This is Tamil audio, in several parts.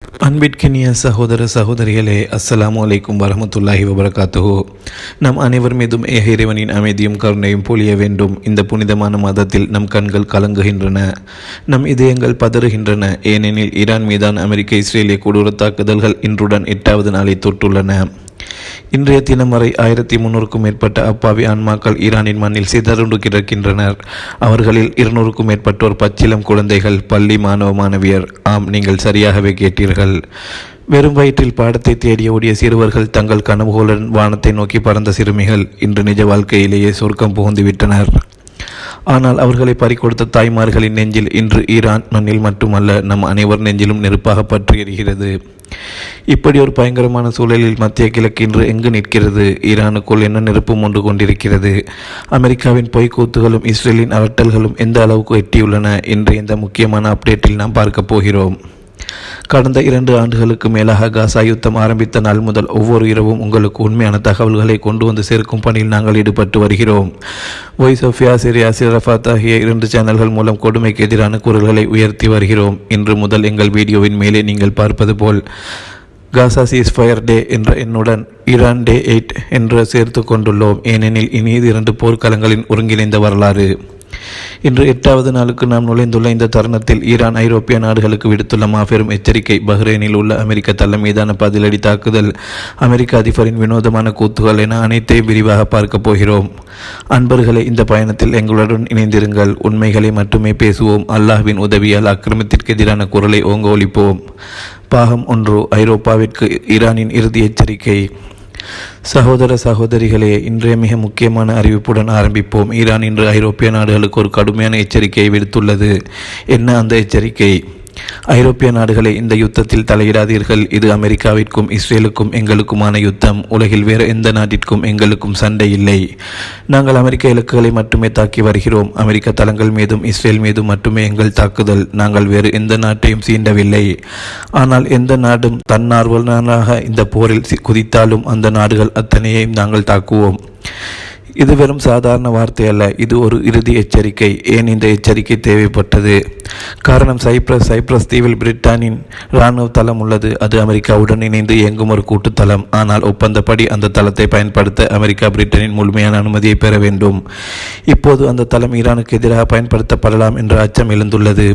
அன்பிற்கினிய சகோதர சகோதரிகளே, அஸ்ஸலாமு அலைக்கும் வரஹ்மத்துல்லாஹி வபரகாத்துஹு. நம் அனைவர் மீதும் ஏக இறைவனின் அமைதியும் கருணையும் பொழிய வேண்டும். இந்த புனிதமான மாதத்தில் நம் கண்கள் கலங்குகின்றன, நம் இதயங்கள் பதறுகின்றன. ஏனெனில் ஈரான் மீதான அமெரிக்க இஸ்ரேலிய கொடூர தாக்குதல்கள் இன்றுடன் 8வது நாளை தொட்டுள்ளன. இன்றைய தினம் வரை 1300க்கும் மேற்பட்ட அப்பாவி ஆன்மாக்கள் ஈரானின் மண்ணில் சிதறுண்டு கிடக்கின்றனர். அவர்களில் 200க்கும் மேற்பட்டோர் பச்சிலம் குழந்தைகள், பள்ளி மாணவ மாணவியர். ஆம், நீங்கள் சரியாகவே கேட்டீர்கள். வெறும் வயிற்றில் பாடத்தை தேடி ஓடிய சிறுவர்கள், தங்கள் கனவுகளுடன் வானத்தை நோக்கி பறந்த சிறுமிகள் இன்று நிஜ வாழ்க்கையிலேயே சொர்க்கம் புகுந்து விட்டனர். ஆனால் அவர்களை பறிகொடுத்த தாய்மார்களின் நெஞ்சில் இன்று ஈரான் மண்ணில் மட்டுமல்ல, நம் அனைவர் நெஞ்சிலும் நெருப்பாக பற்றி எரிகிறது. இப்படி ஒரு பயங்கரமான சூழலில் மத்திய கிழக்கு இன்று எங்கு நிற்கிறது? ஈரானுக்குள் என்ன நெருப்பு மூண்டு கொண்டிருக்கிறது? அமெரிக்காவின் பொய்க்கூத்துகளும் இஸ்ரேலின் அரட்டல்களும் எந்த அளவுக்கு எட்டியுள்ளன என்று இந்த முக்கியமான அப்டேட்டில் நாம் பார்க்க போகிறோம். கடந்த 2 ஆண்டுகளுக்கு மேலாக காசா யுத்தம் ஆரம்பித்த நாள் முதல் ஒவ்வொரு இரவும் உங்களுக்கு உண்மையான தகவல்களை கொண்டு வந்து சேர்க்கும் பணியில் நாங்கள் ஈடுபட்டு வருகிறோம். வாய்ஸ் ஆஃப் யாசிர், யாசிர் அரஃபாத் ஆகிய 2 சேனல்கள் மூலம் கொடுமைக்கு எதிரான குரல்களை உயர்த்தி வருகிறோம். இன்று முதல் எங்கள் வீடியோவின் மேலே நீங்கள் பார்ப்பது போல் காசா சீஸ்ஃபயர் டே என்ற எண்ணுடன் ஈரான் டே 8 என்று சேர்த்து கொண்டுள்ளோம். ஏனெனில் இனி 2 போர்க்களங்களின் ஒருங்கிணைந்த வரலாறு. இன்று 8வது நாளுக்கு நாம் நுழைந்துள்ள இந்த தருணத்தில் ஈரான் ஐரோப்பிய நாடுகளுக்கு விடுத்துள்ள மாபெரும் எச்சரிக்கை. பஹ்ரைனில் உள்ள அமெரிக்க தளம் மீதான பதிலடி தாக்குதல், அமெரிக்க அதிபரின் வினோதமான கூத்துகள் என அனைத்தையும் விரிவாக பார்க்க போகிறோம். அன்பர்களே, இந்த பயணத்தில் எங்களுடன் இணைந்திருங்கள். உண்மைகளை மட்டுமே பேசுவோம். அல்லாஹ்வின் உதவியால் அக்கிரமத்திற்கு எதிரான குரலை ஓங்க ஒலிப்போம். பாகம் 1, ஐரோப்பாவிற்கு ஈரானின் இறுதி எச்சரிக்கை. சகோதர சகோதரிகளே, இன்றைய மிக முக்கியமான அறிவிப்புடன் ஆரம்பிப்போம். ஈரான் இன்று ஐரோப்பிய நாடுகளுக்கு ஒரு கடுமையான எச்சரிக்கையை விடுத்துள்ளது. என்ன அந்த எச்சரிக்கை? ஐரோப்பிய நாடுகளை, இந்த யுத்தத்தில் தலையிடாதீர்கள். இது அமெரிக்காவிற்கும் இஸ்ரேலுக்கும் எங்களுக்குமான யுத்தம். உலகில் வேறு எந்த நாட்டிற்கும் எங்களுக்கும் சண்டை இல்லை. நாங்கள் அமெரிக்க இலக்குகளை மட்டுமே தாக்கி வருகிறோம். அமெரிக்க தளங்கள் மீதும் இஸ்ரேல் மீதும் மட்டுமே எங்கள் தாக்குதல். நாங்கள் வேறு எந்த நாட்டையும் சீண்டவில்லை. ஆனால் எந்த நாடும் தன்னார்வலனாக இந்த போரில் குதித்தாலும் அந்த நாடுகள் அத்தனையையும் நாங்கள் தாக்குவோம். இது வெறும் சாதாரண வார்த்தை அல்ல, இது ஒரு இறுதி எச்சரிக்கை. ஏன் இந்த எச்சரிக்கை தேவைப்பட்டது? காரணம், சைப்ரஸ் தீவில் பிரிட்டனின் இராணுவ தளம் உள்ளது. அது அமெரிக்காவுடன் இணைந்து இயங்கும் ஒரு கூட்டுத்தளம். ஆனால் ஒப்பந்தப்படி அந்த தளத்தை பயன்படுத்த அமெரிக்கா பிரிட்டனின் முழுமையான அனுமதியை பெற வேண்டும். இப்போது அந்த தளம் ஈரானுக்கு எதிராக பயன்படுத்தப்படலாம் என்ற அச்சம் எழுந்துள்ளது.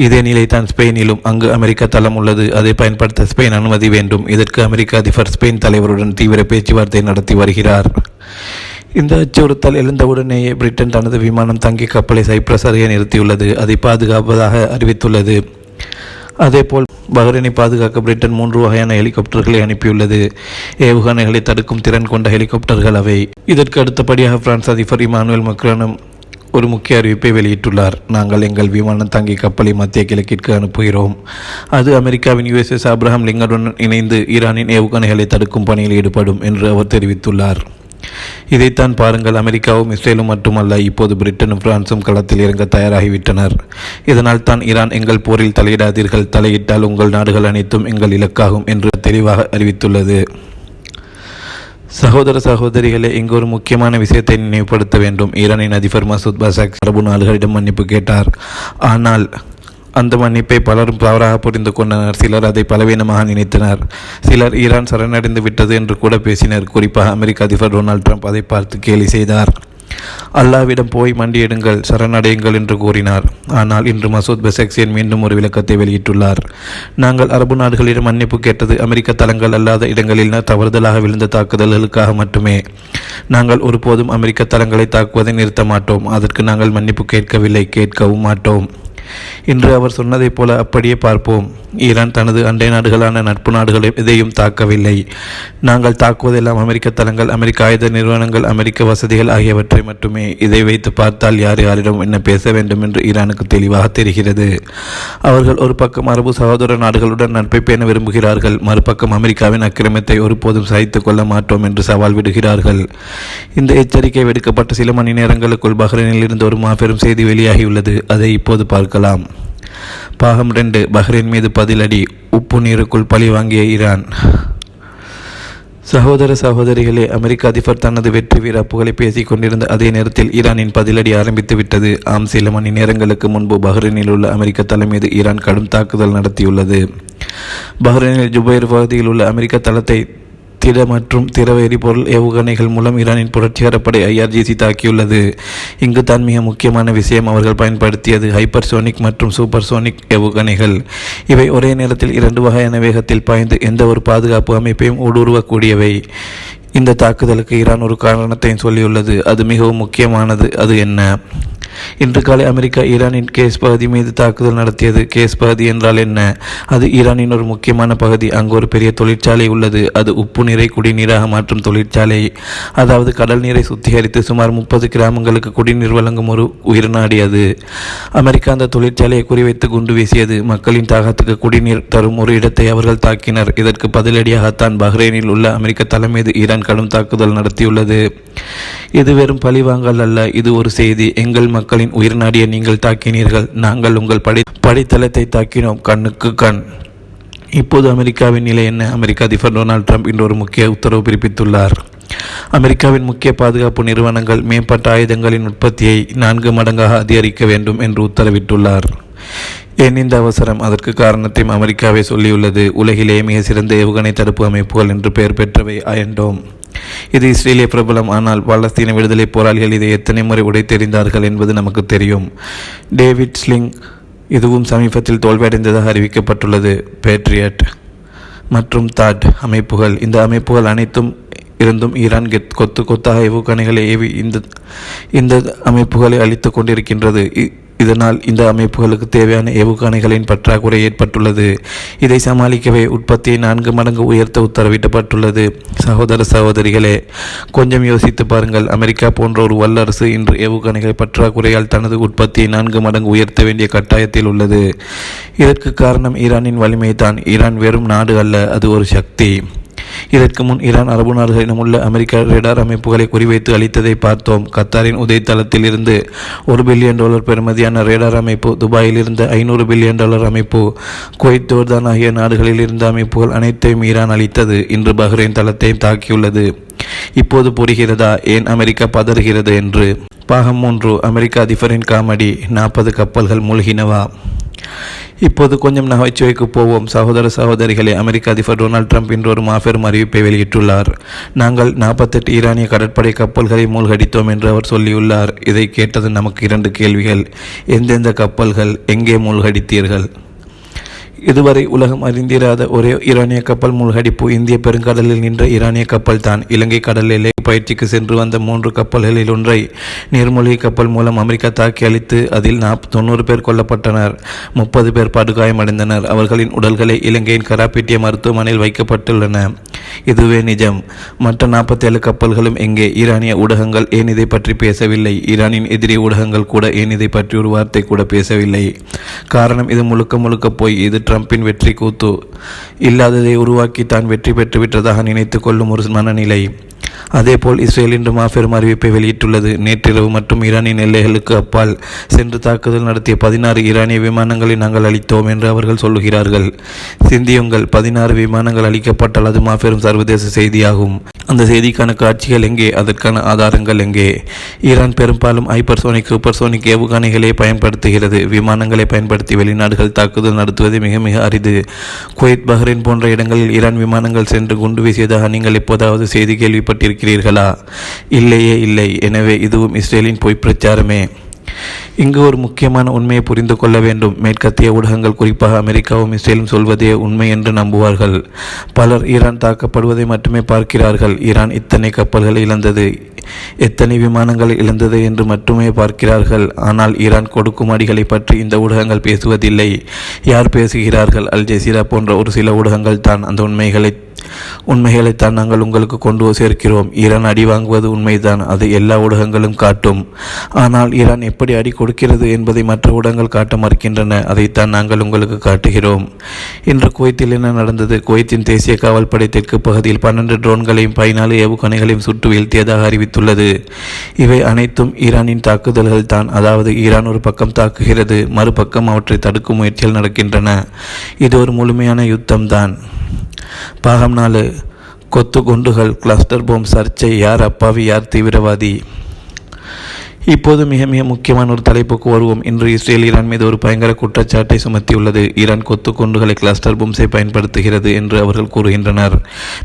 இதே நிலைதான் ஸ்பெயினிலும். அங்கு அமெரிக்க தளம் உள்ளது. அதை பயன்படுத்த ஸ்பெயின் அனுமதி வேண்டும். இதற்கு அமெரிக்க அதிபர் ஸ்பெயின் தலைவருடன் தீவிர பேச்சுவார்த்தை நடத்தி வருகிறார். இந்த அச்சுறுத்தல் எழுந்தவுடனேயே பிரிட்டன் தனது விமானம் தங்கிய கப்பலை சைப்ரஸ் அருகே நிறுத்தியுள்ளது. அதை பாதுகாப்பதாக அறிவித்துள்ளது. அதேபோல் பஹ்ரைனை பாதுகாக்க பிரிட்டன் 3 வகையான ஹெலிகாப்டர்களை அனுப்பியுள்ளது. ஏவுகணைகளை தடுக்கும் திறன் கொண்ட ஹெலிகாப்டர்கள் அவை. இதற்கு அடுத்தபடியாக பிரான்ஸ் அதிபர் இமானுவேல் மக்ரானும் ஒரு முக்கிய அறிவிப்பை வெளியிட்டுள்ளார். நாங்கள் எங்கள் விமானம் தங்கிய கப்பலை மத்திய கிழக்கிற்கு அனுப்புகிறோம். அது அமெரிக்காவின் USS ஆப்ரஹாம் லிங்கனுடன் இணைந்து ஈரானின் ஏவுகணைகளை தடுக்கும் பணியில் ஈடுபடும் என்று அவர் தெரிவித்துள்ளார். இதைத்தான் பாருங்கள், அமெரிக்காவும் இஸ்ரேலும் மட்டுமல்ல, இப்போது பிரிட்டனும் பிரான்சும் களத்தில் இறங்க தயாராகிவிட்டனர். இதனால் தான் ஈரான் எங்கள் போரில் தலையிடாதீர்கள், தலையிட்டால் உங்கள் நாடுகள் அனைத்தும் எங்கள் இலக்காகும் என்று தெளிவாக அறிவித்துள்ளது. சகோதர சகோதரிகளே, இங்கு ஒரு முக்கியமான விஷயத்தை நினைவுபடுத்த வேண்டும். ஈரானின் அதிபர் மசூத் பசாக் அரபு நாடுகளிடம் மன்னிப்பு கேட்டார். ஆனால் அந்த மன்னிப்பை பலரும் தவறாக புரிந்து கொண்டனர். சிலர் அதை பலவீனமாக நினைத்தனர். சிலர் ஈரான் சரணடைந்து விட்டது என்று கூட பேசினர். குறிப்பாக அமெரிக்க அதிபர் டொனால்ட் ட்ரம்ப் அதை பார்த்து கேலி செய்தார். அல்லாவிடம் போய் மண்டியிடுங்கள், சரணடையுங்கள் என்று கூறினார். ஆனால் இன்று மசூத் பெசக்சியன் மீண்டும் ஒரு விளக்கத்தை வெளியிட்டுள்ளார். நாங்கள் அரபு நாடுகளிடம் மன்னிப்பு கேட்டது அமெரிக்க தளங்கள் அல்லாத இடங்களில் தவறுதலாக விழுந்த தாக்குதல்களுக்காக மட்டுமே. நாங்கள் ஒருபோதும் அமெரிக்க தளங்களை தாக்குவதை நிறுத்த மாட்டோம். அதற்கு நாங்கள் மன்னிப்பு கேட்கவில்லை, கேட்கவும் மாட்டோம். இன்று அவர் சொன்னதைப் போல அப்படியே பார்ப்போம். ஈரான் தனது அண்டை நாடுகளான நட்பு நாடுகளை எதையும் தாக்கவில்லை. நாங்கள் தாக்குவதெல்லாம் அமெரிக்க தளங்கள், அமெரிக்க ஆயுத நிறுவனங்கள், அமெரிக்க வசதிகள் ஆகியவற்றை மட்டுமே. இதை வைத்து பார்த்தால் யாரிடம் என்ன பேச வேண்டும் என்று ஈரானுக்கு தெளிவாக தெரிகிறது. அவர்கள் ஒரு பக்கம் அரபு சகோதர நாடுகளுடன் நட்பை பேண விரும்புகிறார்கள், மறுபக்கம் அமெரிக்காவின் அக்கிரமத்தை ஒருபோதும் சகித்துக் கொள்ள மாட்டோம் என்று சவால் விடுகிறார்கள். இந்த எச்சரிக்கை விடுக்கப்பட்ட சில மணி நேரங்களுக்குள் பஹ்ரைனில் இருந்து ஒரு மாபெரும் செய்தி வெளியாகியுள்ளது. அதை இப்போது பார்க்கலாம். பாகம் 2, பஹ்ரைன் மீது பதிலடி, உப்பு நீருக்குள் பழி வாங்கிய ஈரான். சகோதர சகோதரிகளே, அமெரிக்க அதிபர் தனது வெற்றி வீரப்புகளை பேசிக் கொண்டிருந்த அதே நேரத்தில் ஈரானின் பதிலடி ஆரம்பித்து விட்டது. ஆம், சில மணி நேரங்களுக்கு முன்பு பஹ்ரைனில் உள்ள அமெரிக்க தளம் மீது ஈரான் கடும் தாக்குதல் நடத்தியுள்ளது. பஹ்ரைனில் ஜுபைர் பகுதியில் உள்ள அமெரிக்க தளத்தை திட மற்றும் திரவ எரிபொருள் ஏவுகணைகள் மூலம் ஈரானின் புரட்சிகர படை IRGC தாக்கியுள்ளது. இங்கு தான் மிக முக்கியமான விஷயம், அவர்கள் பயன்படுத்தியது ஹைப்பர்சோனிக் மற்றும் சூப்பர்சோனிக் ஏவுகணைகள். இவை ஒரே நேரத்தில் 2 வகையான வேகத்தில் பாய்ந்து எந்த ஒரு பாதுகாப்பு அமைப்பையும் ஊடுருவக்கூடியவை. இந்த தாக்குதலுக்கு ஈரான் ஒரு காரணத்தையும் சொல்லியுள்ளது. அது மிகவும் முக்கியமானது. அது என்ன? இன்று காலை அமெரிக்கா ஈரானின் கேஸ் பகுதி மீது தாக்குதல் நடத்தியது. கேஸ் பகுதி என்றால் என்ன? அது ஈரானின் ஒரு முக்கியமான பகுதி. அங்கு ஒரு பெரிய தொழிற்சாலை உள்ளது. அது உப்பு நீரை குடிநீராக மாற்றும் தொழிற்சாலை. அதாவது கடல் நீரை சுத்திகரித்து சுமார் 30 கிராமங்களுக்கு குடிநீர் வழங்கும் ஒரு உயிர்நாடி அது. அமெரிக்கா அந்த தொழிற்சாலையை குறிவைத்து குண்டு வீசியது. மக்களின் தாகத்துக்கு குடிநீர் தரும் ஒரு இடத்தை அவர்கள் தாக்கினர். இதற்கு பதிலடியாகத்தான் பஹ்ரைனில் உள்ள அமெரிக்க தலை மீது ஈரான் கடும் தாக்குதல் நடத்தியுள்ளது. இது வெறும் பழிவாங்கல் அல்ல, இது ஒரு செய்தி. எங்கள் மக்களின் உயிர் நாடியை நீங்கள் தாக்கினீர்கள், நாங்கள் உங்கள் படித்தளத்தை தாக்கினோம், கண்ணுக்கு கண். இப்போது அமெரிக்காவின் நிலை என்ன? அமெரிக்க அதிபர் டொனால்ட் ட்ரம்ப் இன்று ஒரு முக்கிய உத்தரவு பிறப்பித்துள்ளார். அமெரிக்காவின் முக்கிய பாதுகாப்பு நிறுவனங்கள் மேம்பட்ட ஆயுதங்களின் உற்பத்தியை 4 மடங்காக அதிகரிக்க வேண்டும் என்று உத்தரவிட்டுள்ளார். ஏன் இந்த அவசரம்? அதற்கு காரணத்தையும் அமெரிக்காவே சொல்லியுள்ளது. உலகிலேயே மிக சிறந்த ஏவுகணை தடுப்பு அமைப்புகள் என்று பெயர் பெற்றவை அயன்டோம். இது இஸ்ரேலிய பிரபலம். ஆனால் பாலஸ்தீன விடுதலை போராளிகள் இதை எத்தனை முறை உடைத்தெறிந்தார்கள் என்பது நமக்கு தெரியும். டேவிட் ஸ்லிங் இதுவும் சமீபத்தில் தோல்வியடைந்ததாக அறிவிக்கப்பட்டுள்ளது. பேட்ரியட் மற்றும் தாட் அமைப்புகள், இந்த அமைப்புகள் அனைத்தும் இருந்தும் ஈரான் கொத்தாக ஏவுகணைகளை ஏவி இந்த அமைப்புகளை அளித்து கொண்டிருக்கின்றது. இதனால் இந்த அமைப்புகளுக்கு தேவையான ஏவுகணைகளின் பற்றாக்குறை ஏற்பட்டுள்ளது. இதை சமாளிக்கவே உற்பத்தியை 4 மடங்கு உயர்த்த உத்தரவிடப்பட்டுள்ளது. சகோதர சகோதரிகளே, கொஞ்சம் யோசித்து பாருங்கள். அமெரிக்கா போன்ற ஒரு வல்லரசு இன்று ஏவுகணைகள் பற்றாக்குறையால் தனது உற்பத்தியை 4 மடங்கு உயர்த்த வேண்டிய கட்டாயத்தில் உள்ளது. இதற்கு காரணம் ஈரானின் வலிமை தான். ஈரான் வெறும் நாடு அல்ல, அது ஒரு சக்தி. இதற்கு முன் ஈரான் அரபு நாடுகளிடம் உள்ள அமெரிக்க ரேடார் அமைப்புகளை குறிவைத்து அளித்ததை பார்த்தோம். கத்தாரின் உதய் தளத்தில் இருந்து $1 பில்லியன் பெறுமதியான ரேடார் அமைப்பு, துபாயில் இருந்த $500 பில்லியன் அமைப்பு, குவைத், ஜோர்தான் ஆகிய நாடுகளில் இருந்த அமைப்புகள் அனைத்தையும் ஈரான் அளித்தது. இன்று பஹ்ரைன் தளத்தையும் தாக்கியுள்ளது. இப்போது புரிகிறதா ஏன் அமெரிக்கா பதறுகிறது என்று? பாகம் 3, அமெரிக்க அதிபரின் காமெடி. 40 கப்பல்கள் மூழ்கினவா? இப்போது கொஞ்சம் நகைச்சுவைக்கு போவோம். சகோதர சகோதரிகளே, அமெரிக்க அதிபர் டொனால்ட் ட்ரம்ப் இன்று ஒரு மாபெரும் அறிவிப்பை வெளியிட்டுள்ளார். நாங்கள் 48 ஈரானிய கடற்படை கப்பல்களை மூழ்கடித்தோம் என்று அவர் சொல்லியுள்ளார். இதை கேட்டது நமக்கு 2 கேள்விகள். எந்தெந்த கப்பல்கள்? எங்கே மூழ்கடித்தீர்கள்? இதுவரை உலகம் அறிந்திராத ஒரே ஈரானிய கப்பல் மூழ்கடிப்பு இந்திய பெருங்கடலில் நின்ற ஈரானிய கப்பல் தான். இலங்கை கடல் எல்லை பயிற்சிக்கு சென்று வந்த 3 கப்பல்களில் ஒன்றை நீர்மூழ்கி கப்பல் மூலம் அமெரிக்கா தாக்கி அளித்து அதில் 90 பேர் கொல்லப்பட்டனர். 30 பேர் படுகாயமடைந்தனர். அவர்களின் உடல்களை இலங்கையின் கராப்பிட்டிய மருத்துவமனையில் வைக்கப்பட்டுள்ளன. இதுவே நிஜம். மற்ற 47 கப்பல்களும் எங்கே? ஈரானிய ஊடகங்கள் ஏன் இதை பற்றி பேசவில்லை? ஈரானின் எதிரி ஊடகங்கள் கூட ஏன் இதை பற்றி ஒரு வார்த்தை கூட பேசவில்லை? காரணம், இது முழுக்க போய். இது ட்ரம்பின் வெற்றி கூத்து. இல்லாததை உருவாக்கி தான் வெற்றி பெற்றுவிட்டதாக நினைத்து கொள்ளும் ஒரு மனநிலை. அதேபோல் இஸ்ரேல் இன்று மாபெரும் அறிவிப்பை வெளியிட்டுள்ளது. நேற்றிரவு மற்றும் ஈரானின் எல்லைகளுக்கு அப்பால் சென்று தாக்குதல் நடத்திய 16 ஈரானிய விமானங்களை நாங்கள் அளித்தோம் என்று அவர்கள் சொல்லுகிறார்கள். சிந்தியுங்கள், 16 விமானங்கள் அளிக்கப்பட்டால் அது மாபெரும் சர்வதேச செய்தியாகும். அந்த செய்திக்கான காட்சிகள் எங்கே? அதற்கான ஆதாரங்கள் எங்கே? ஈரான் பெரும்பாலும் ஹைப்பர்சோனிக், சூப்பர்சோனிக் ஏவுகணைகளை பயன்படுத்துகிறது. விமானங்களை பயன்படுத்தி வெளிநாடுகள் தாக்குதல் நடத்துவது மிக மிக அரிது. குவைத், பஹ்ரைன் போன்ற இடங்களில் ஈரான் விமானங்கள் சென்று குண்டு வீசியதாக நீங்கள் எப்போதாவது செய்தி கேள்விப்பட்டிருக்கிறீர்களா? இல்லையே இல்லை. எனவே இதுவும் இஸ்ரேலின் பொய் பிரச்சாரமே. இங்கு ஒரு முக்கியமான உண்மையை புரிந்து கொள்ள வேண்டும். மேற்கத்திய ஊடகங்கள், குறிப்பாக அமெரிக்காவும் இஸ்ரேலும் சொல்வதே உண்மை என்று நம்புவார்கள். பலர் ஈரான் தாக்கப்படுவதை மட்டுமே பார்க்கிறார்கள். ஈரான் இத்தனை கப்பல்கள் இழந்தது, எத்தனை விமானங்கள் இழந்தது என்று மட்டுமே பார்க்கிறார்கள். ஆனால் ஈரான் கொடுக்கும் அடிகளை பற்றி இந்த ஊடகங்கள் பேசுவதில்லை. யார் பேசுகிறார்கள்? அல் ஜசீரா போன்ற ஒரு சில ஊடகங்கள் தான். அந்த உண்மைகளைத்தான் நாங்கள் உங்களுக்கு கொண்டு சேர்க்கிறோம். ஈரான் அடி வாங்குவது உண்மைதான், அது எல்லா ஊடகங்களும் காட்டும். ஆனால் ஈரான் எப்படி அடி கொடுக்கிறது என்பதை மற்ற ஊடகங்கள் காட்ட மறுக்கின்றன. அதைத்தான் நாங்கள் உங்களுக்கு காட்டுகிறோம். இன்று குவைத்தில் என்ன நடந்தது? குவைத்தின் தேசிய காவல் படை தெற்கு பகுதியில் 12 ட்ரோன்களையும் 14 ஏவுகணைகளையும் சுட்டு வீழ்த்தியதாக அறிவித்துள்ளது. இவை அனைத்தும் ஈரானின் தாக்குதல்கள் தான். அதாவது ஈரான் ஒரு பக்கம் தாக்குகிறது, மறுபக்கம் அவற்றை தடுக்கும் முயற்சிகள் நடக்கின்றன. இது ஒரு முழுமையான யுத்தம் தான். பாகம் 4, கொத்து குண்டுகள், கிளஸ்டர் பாம் சர்ச்சை. யார் அப்பாவி, யார் தீவிரவாதி? இப்போது மிக மிக முக்கியமான ஒரு தலைப்புக்கு வருவோம். இன்று இஸ்ரேல் ஈரான் மீது ஒரு பயங்கர குற்றச்சாட்டை சுமத்தியுள்ளது. ஈரான் கொத்து குண்டுகளை கிளஸ்டர் பொம்ஸை பயன்படுத்துகிறது என்று அவர்கள் கூறுகின்றனர்.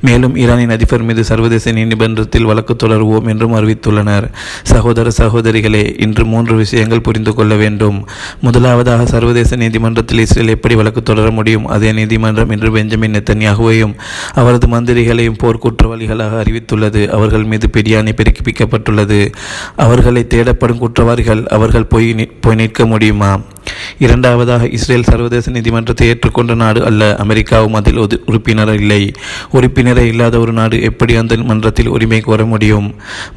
மேலும் ஈரானின் அதிபர் மீது சர்வதேச நீதிமன்றத்தில் வழக்கு தொடருவோம் என்றும் அறிவித்துள்ளனர். சகோதர சகோதரிகளே, இன்று 3 விஷயங்கள் புரிந்து கொள்ள வேண்டும். முதலாவதாக, சர்வதேச நீதிமன்றத்தில் இஸ்ரேல் எப்படி வழக்கு தொடர முடியும்? அதே நீதிமன்றம் இன்று பெஞ்சமின் நெத்தன்யாகுவையும் அவரது மந்திரிகளையும் போர் குற்றவாளிகளாக அறிவித்துள்ளது. அவர்கள் மீது பிடியாணை பிறப்பிக்கப்பட்டுள்ளது. அவர்களை தேடப்படும் குற்றவாளிகள். அவர்கள் போய் நிற்க முடியுமா? இரண்டாவதாக, இஸ்ரேல் சர்வதேச நீதிமன்றத்தை ஏற்றுக்கொண்ட நாடு அல்ல. அமெரிக்காவும் அதில் உறுப்பினர் இல்லை. உறுப்பினரே இல்லாத ஒரு நாடு எப்படி அந்த மன்றத்தில் உரிமை கோர முடியும்?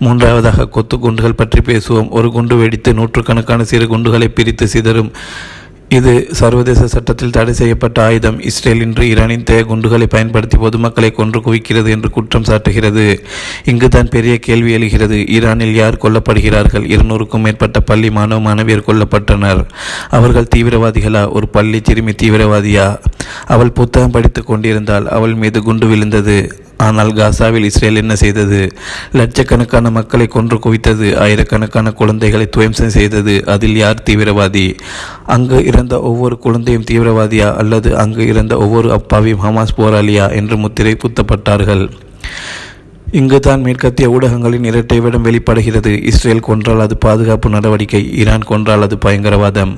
மூன்றாவதாக, கொத்து குண்டுகள் பற்றி பேசுவோம். ஒரு குண்டு வெடித்து நூற்றுக்கணக்கான சிறு குண்டுகளை பிரித்து சிதறும். இது சர்வதேச சட்டத்தில் தடை செய்யப்பட்ட ஆயுதம். இஸ்ரேல் இன்று ஈரானின் குண்டுகளை பயன்படுத்தி பொதுமக்களை கொன்று குவிக்கிறது என்று குற்றம் சாட்டுகிறது. இங்குதான் பெரிய கேள்வி எழுகிறது. ஈரானில் யார் கொல்லப்படுகிறார்கள்? 200க்கும் மேற்பட்ட பள்ளி மாணவ மாணவியர் கொல்லப்பட்டனர். அவர்கள் தீவிரவாதிகளா? ஒரு பள்ளி சிறுமி தீவிரவாதியா? அவள் புத்தகம் படித்து கொண்டிருந்தால் அவள் மீது குண்டு விழுந்தது. ஆனால் காசாவில் இஸ்ரேல் என்ன செய்தது? லட்சக்கணக்கான மக்களை கொன்று குவித்தது. ஆயிரக்கணக்கான குழந்தைகளை துவம்சம் செய்தது. அதில் யார் தீவிரவாதி? அங்கு இறந்த ஒவ்வொரு குழந்தையும் தீவிரவாதியா அல்லது அங்கு இறந்த ஒவ்வொரு அப்பாவியும் ஹமாஸ் போராளியா என்று முத்திரை குத்தப்பட்டார்கள். இங்குதான் மேற்கத்திய ஊடகங்களின் இரட்டை விடம் வெளிப்படுகிறது. இஸ்ரேல் கொன்றால் அது பாதுகாப்பு நடவடிக்கை, ஈரான் கொன்றால் அது பயங்கரவாதம்.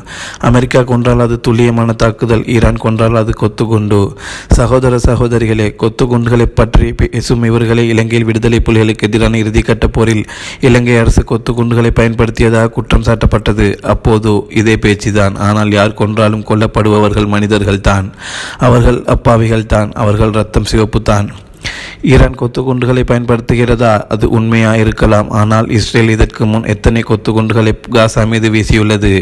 அமெரிக்கா கொன்றால் அது துல்லியமான தாக்குதல், ஈரான் கொன்றால் அது கொத்துக்குண்டு. சகோதர சகோதரிகளே, கொத்துக்குண்டுகளை பற்றி பேசும் இவர்களை இலங்கையில் விடுதலை புலிகளுக்கு எதிரான இறுதிக்கட்ட போரில் இலங்கை அரசு கொத்துக்குண்டுகளை பயன்படுத்தியதாக குற்றம் சாட்டப்பட்டது. அப்போது இதே பேச்சுதான். ஆனால் யார் கொன்றாலும் கொல்லப்படுபவர்கள் மனிதர்கள் தான். அவர்கள் அப்பாவிகள் தான். அவர்கள் ரத்தம் சிவப்பு தான். ஈரான் கொத்து குண்டுகளை பயன்படுத்துகிறதா? அது உண்மையா இருக்கலாம். ஆனால் இஸ்ரேல் இதற்கு முன் எத்தனை கொத்து குண்டுகளை காசா மீது வீசியுள்ளது?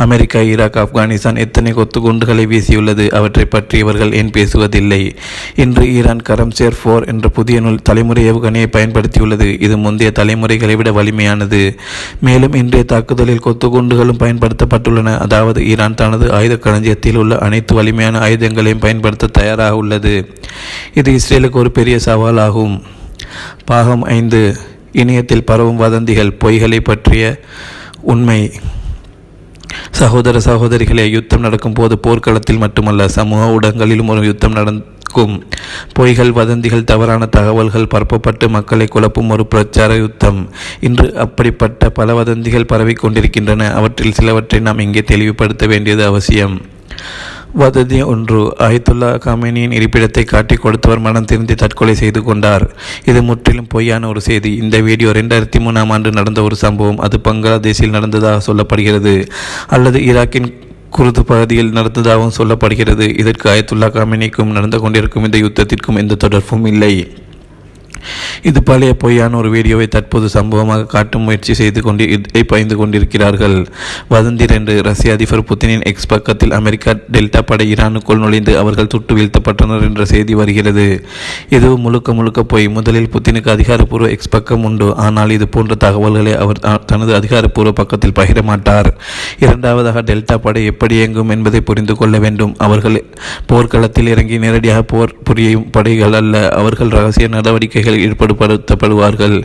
அமெரிக்கா, ஈராக், ஆப்கானிஸ்தான் எத்தனை கொத்து குண்டுகளை வீசியுள்ளது? அவற்றை பற்றி இவர்கள் ஏன் பேசுவதில்லை? இன்று ஈரான் கரம்சேர் 4 என்ற புதிய தலைமுறை ஏவுகணையை பயன்படுத்தியுள்ளது. இது முந்தைய தலைமுறைகளை விட வலிமையானது. மேலும் இன்றைய தாக்குதலில் கொத்து குண்டுகளும் பயன்படுத்தப்பட்டுள்ளன. அதாவது ஈரான் தனது ஆயுத களஞ்சியத்தில் உள்ள அனைத்து வலிமையான ஆயுதங்களையும் பயன்படுத்த தயாராக உள்ளது. இது இஸ்ரேலுக்கு ஒரு பெரிய சவாலாகும். பாகம் 5. இணையத்தில் பரவும் வதந்திகள், பொய்களை பற்றிய உண்மை. சகோதர சகோதரிகளே, யுத்தம் நடக்கும் போது போர்க்களத்தில் மட்டுமல்ல, சமூக ஊடகங்களிலும் ஒரு யுத்தம் நடக்கும். பொய்கள், வதந்திகள், தவறான தகவல்கள் பரப்பப்பட்டு மக்களை குழப்பும் ஒரு பிரச்சார யுத்தம். இன்று அப்படிப்பட்ட பல வதந்திகள் பரவி கொண்டிருக்கின்றன. அவற்றில் சிலவற்றை நாம் இங்கே தெளிவுபடுத்த வேண்டியது அவசியம். வதந்தி 1. அயத்துல்லா காமேனியின் இருப்பிடத்தை காட்டிக் கொடுத்தவர் மனம் திருந்தி தற்கொலை செய்து கொண்டார். இது முற்றிலும் பொய்யான ஒரு செய்தி. இந்த வீடியோ 2003ஆம் ஆண்டு நடந்த ஒரு சம்பவம். அது பங்களாதேஷில் நடந்ததாக சொல்லப்படுகிறது, அல்லது ஈராக்கின் குர்து பகுதியில் நடந்ததாகவும் சொல்லப்படுகிறது. இதற்கு அயத்துல்லா காமேனிக்கும் நடந்து கொண்டிருக்கும் இந்த யுத்தத்திற்கும் எந்த தொடர்பும் இல்லை. இது பழைய பொய்யான ஒரு வீடியோவை தற்போது சம்பவமாக காட்டும் முயற்சி செய்து பயந்து கொண்டிருக்கிறார்கள். வதந்தி 2. ரஷ்ய அதிபர் புத்தினின் எக்ஸ் பக்கத்தில் அமெரிக்கா டெல்டா படை ஈரானுக்குள் நுழைந்து அவர்கள் சுட்டு வீழ்த்தப்பட்டனர் என்ற செய்தி வருகிறது. இதுவும் முழுக்க பொய். முதலில் புத்தினுக்கு அதிகாரப்பூர்வ எக்ஸ் பக்கம் உண்டு. ஆனால் இது போன்ற தகவல்களை அவர் தனது அதிகாரப்பூர்வ பக்கத்தில் பகிர மாட்டார். இரண்டாவதாக, டெல்டா படை எப்படி இயங்கும் என்பதை புரிந்து கொள்ள வேண்டும். அவர்கள் போர்க்களத்தில் இறங்கி நேரடியாக போர் புரியும் படைகள் அல்ல. அவர்கள் ரகசிய நடவடிக்கைகள் ஈடுபடுத்தப்படுவார்கள்.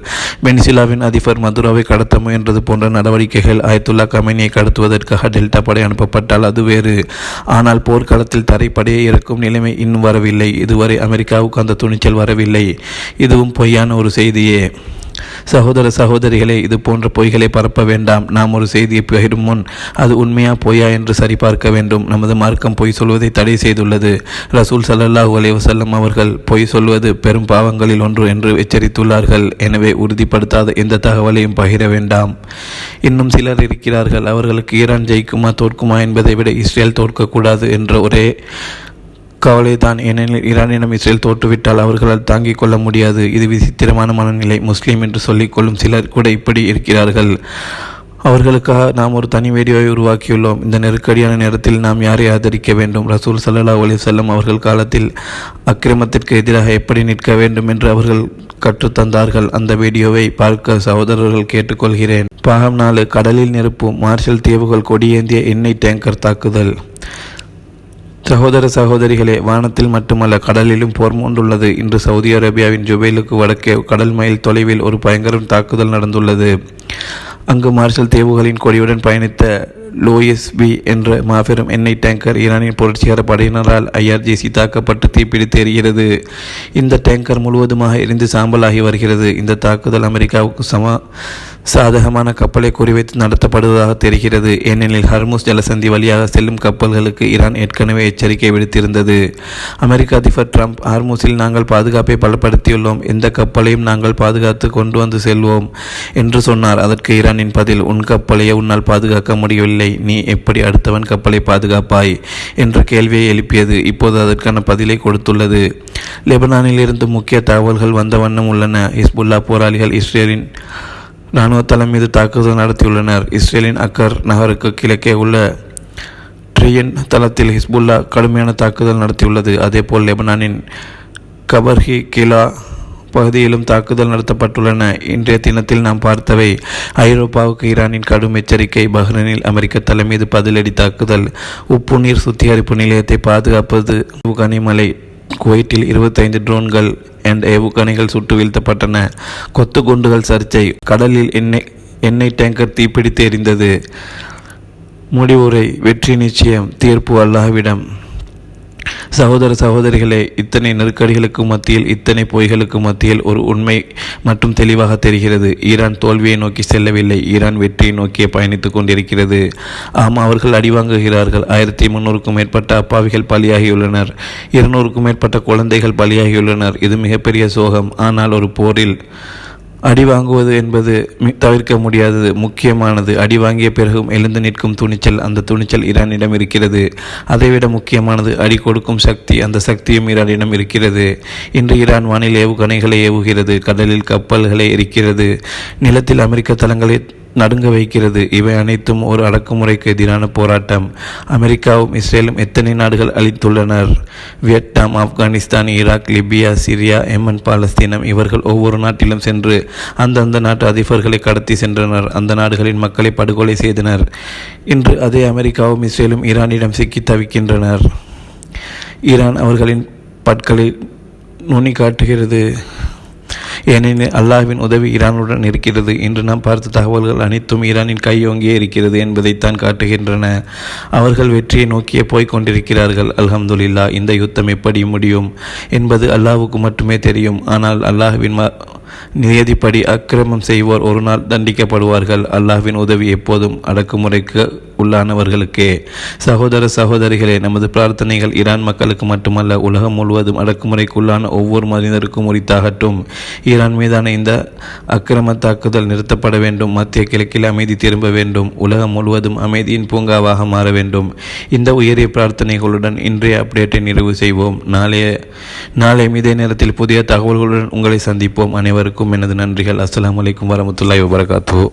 வெனிசுலாவின் அதிபர் மதுராவை கடத்த முயன்றது போன்ற நடவடிக்கைகள். அயத்துல்லா கமேனியை கடத்துவதற்காக டெல்டா படை அனுப்பப்பட்டால் அது வேறு. ஆனால் போர்க்களத்தில் தரைப்படையை இறக்கும் நிலைமை இன்னும் வரவில்லை. இதுவரை அமெரிக்காவுக்கு அந்த துணிச்சல் வரவில்லை. இதுவும் பொய்யான ஒரு செய்தியே. சகோதர சகோதரிகளே, இது போன்ற பொய்களை பரப்ப வேண்டாம். நாம் ஒரு செய்தியை பகிரும் முன் அது உண்மையா பொய்யா என்று சரிபார்க்க வேண்டும். நமது மார்க்கம் பொய் சொல்வதை தடை செய்துள்ளது. ரசூல் ஸல்லல்லாஹு அலைஹி வஸல்லம் அவர்கள் பொய் சொல்வது பெரும் பாவங்களில் ஒன்று என்று எச்சரித்துள்ளார்கள். எனவே உறுதிப்படுத்தாத எந்த தகவலையும் பகிர வேண்டாம். இன்னும் சிலர் இருக்கிறார்கள், அவர்களுக்கு ஈரான் ஜெயிக்குமா தோற்குமா என்பதை விட இஸ்ரேல் தோற்கக்கூடாது என்ற ஒரே கவலைதான். ஏனெனில் ஈரானிடம் இஸ்ரேல் தோற்றுவிட்டால் அவர்களால் தாங்கிக் கொள்ள முடியாது. இது விசித்திரமான மனநிலை. முஸ்லீம் என்று சொல்லிக்கொள்ளும் சிலர் கூட இப்படி இருக்கிறார்கள். அவர்களுக்காக நாம் ஒரு தனி வீடியோவை உருவாக்கியுள்ளோம். இந்த நெருக்கடியான நேரத்தில் நாம் யாரை ஆதரிக்க வேண்டும்? ரசூல் ஸல்லல்லாஹு அலைஹி வஸல்லம் அவர்கள் காலத்தில் அக்கிரமத்திற்கு எதிராக எப்படி நிற்க வேண்டும் என்று அவர்கள் கற்றுத்தந்தார்கள். அந்த வீடியோவை பார்க்க சகோதரர்கள் கேட்டுக்கொள்கிறேன். பாகம் 4. கடலில் நெருப்பு, மார்ஷல் தீவுகள் கொடியேந்திய எண்ணெய் டேங்கர் தாக்குதல். சகோதர சகோதரிகளே, வானத்தில் மட்டுமல்ல கடலிலும் போர் மூண்டுள்ளது. இன்று சவுதி அரேபியாவின் ஜுபைலுக்கு வடக்கே கடல் மைல் தொலைவில் ஒரு பயங்கர தாக்குதல் நடந்துள்ளது. அங்கு மார்ஷல் தீவுகளின் கொடியுடன் பயணித்த லூயிஸ் பி என்ற மாபெரும் எண்ணெய் டேங்கர் ஈரானின் புரட்சிகர படையினரால் IRGC தாக்கப்பட்டு தீப்பிடித்து எரிகிறது. இந்த டேங்கர் முழுவதுமாக எரிந்து சாம்பலாகி வருகிறது. இந்த தாக்குதல் அமெரிக்காவுக்கு சாதகமான கப்பலை குறிவைத்து நடத்தப்படுவதாக தெரிகிறது. ஏனெனில் ஹர்முஸ் ஜலசந்தி வழியாக செல்லும் கப்பல்களுக்கு ஈரான் ஏற்கனவே எச்சரிக்கை விடுத்திருந்தது. அமெரிக்க அதிபர் ட்ரம்ப், ஹர்முஸில் நாங்கள் பாதுகாப்பை பலப்படுத்தியுள்ளோம், எந்த கப்பலையும் நாங்கள் பாதுகாத்து கொண்டு வந்து செல்வோம் என்று சொன்னார். அதற்கு ஈரானின் பதில், உன் கப்பலையே உன்னால் பாதுகாக்க முடியவில்லை, நீ எப்படி அடுத்தவன் கப்பலை பாதுகாப்பாய் என்ற கேள்வியை எழுப்பியது. இப்போது அதற்கான பதிலை கொடுத்துள்ளது. லெபனானில் இருந்து முக்கிய தகவல்கள் வந்த வண்ணம் உள்ளன. ஹிஸ்புல்லா போராளிகள் இஸ்ரேலின் இராணுவ தளம் மீது தாக்குதல் நடத்தியுள்ளனர். இஸ்ரேலின் அக்கர் நகருக்கு கிழக்கே உள்ள ட்ரியன் தளத்தில் ஹிஸ்புல்லா கடுமையான தாக்குதல் நடத்தியுள்ளது. அதேபோல் லெபனானின் கபர்ஹி கிலா பகுதியிலும் தாக்குதல் நடத்தப்பட்டுள்ளன. இன்றைய தினத்தில் நாம் பார்த்தவை: ஐரோப்பாவுக்கு ஈரானின் கடும் எச்சரிக்கை, பஹ்ரைனில் அமெரிக்க தலை மீது பதிலடி தாக்குதல், உப்பு நீர் சுத்திகரிப்பு நிலையத்தை பாதுகாப்பது, கனிமலை, குவைட்டில் 25 ட்ரோன்கள் அண்ட் ஏவுகணைகள் சுட்டு வீழ்த்தப்பட்டன, கொத்து குண்டுகள் சர்ச்சை, கடலில் எண்ணெய் டேங்கர் தீப்பிடித்து எரிந்தது. முடிவுரை: வெற்றி நிச்சயம், தீர்ப்பு அல்லாஹ்விடம். சகோதர சகோதரிகளே, இத்தனை நெருக்கடிகளுக்கு மத்தியில், இத்தனை பொய்களுக்கு மத்தியில் ஒரு உண்மை மட்டும் தெளிவாக தெரிகிறது. ஈரான் தோல்வியை நோக்கி செல்லவில்லை, ஈரான் வெற்றியை நோக்கியே பயணித்துக் கொண்டிருக்கிறது. அவர்கள் அடிவாங்குகிறார்கள். 1300க்கும் மேற்பட்ட அப்பாவிகள் பலியாகியுள்ளனர். 200க்கும் மேற்பட்ட குழந்தைகள் பலியாகியுள்ளனர். இது மிகப்பெரிய சோகம். ஆனால் ஒரு போரில் அடி வாங்குவது என்பது தவிர்க்க முடியாதது, முக்கியமானது. அடி வாங்கிய பிறகும் எழுந்து நிற்கும் துணிச்சல், அந்த துணிச்சல் ஈரானிடம் இருக்கிறது. அதைவிட முக்கியமானது அடி கொடுக்கும் சக்தி, அந்த சக்தியும் ஈரானிடம் இருக்கிறது. இன்று ஈரான் வானில் ஏவுகணைகளை ஏவுகிறது, கடலில் கப்பல்களை எரிக்கிறது, நிலத்தில் அமெரிக்க தளங்களை நடுங்க வைக்கிறது. இவை அனைத்தும் ஒரு அடக்குமுறைக்கு எதிரான போராட்டம். அமெரிக்காவும் இஸ்ரேலும் எத்தனை நாடுகள் அளித்துள்ளனர்? Vietnam, Afghanistan, Iraq, Libya, Syria, Yemen, பாலஸ்தீனம். இவர்கள் ஒவ்வொரு நாட்டிலும் சென்று அந்தந்த நாட்டு அதிபர்களை கடத்தி சென்றனர். அந்த நாடுகளின் மக்களை படுகொலை செய்தனர். இன்று அதே அமெரிக்காவும் இஸ்ரேலும் ஈரானிடம் சிக்கி தவிக்கின்றனர். ஈரான் அவர்களின் பற்களை நுனி காட்டுகிறது. ஏனெனில் அல்லாஹ்வின் உதவி ஈரானுடன் இருக்கிறது. இன்று நாம் பார்த்த தகவல்கள் அனைத்தும் ஈரானின் கையோங்கியே இருக்கிறது என்பதைத்தான் காட்டுகின்றன. அவர்கள் வெற்றியை நோக்கியே போய்க் கொண்டிருக்கிறார்கள். அல்ஹம்துலில்லாஹ். இந்த யுத்தம் எப்படி முடியும் என்பது அல்லாஹ்வுக்கு மட்டுமே தெரியும். ஆனால் அல்லாஹ்வின் நியதிப்படி அக்கிரமம் செய்வோர் ஒரு நாள் தண்டிக்கப்படுவார்கள். அல்லாஹ்வின் உதவி எப்போதும் அடக்குமுறைக்கு உள்ளானவர்களுக்கே. சகோதர சகோதரிகளே, நமது பிரார்த்தனைகள் ஈரான் மக்களுக்கு மட்டுமல்ல, உலகம் முழுவதும் அடக்குமுறைக்குள்ளான ஒவ்வொரு மனிதருக்கும் உரித்தாகட்டும். ஈரான் மீதான இந்த அக்கிரம தாக்குதல் நிறுத்தப்பட வேண்டும். மத்திய கிழக்கில் அமைதி திரும்ப வேண்டும். உலகம் முழுவதும் அமைதியின் பூங்காவாக மாற வேண்டும். இந்த உயரிய பிரார்த்தனைகளுடன் இன்றைய அப்டேட்டை நிறைவு செய்வோம். நாளை இதே நேரத்தில் புதிய தகவல்களுடன் உங்களை சந்திப்போம். அனைவருக்கும் எனது நன்றிகள். அஸ்ஸலாமு அலைக்கும் வரஹ்மத்துல்லாஹி வபரகாத்துஹு.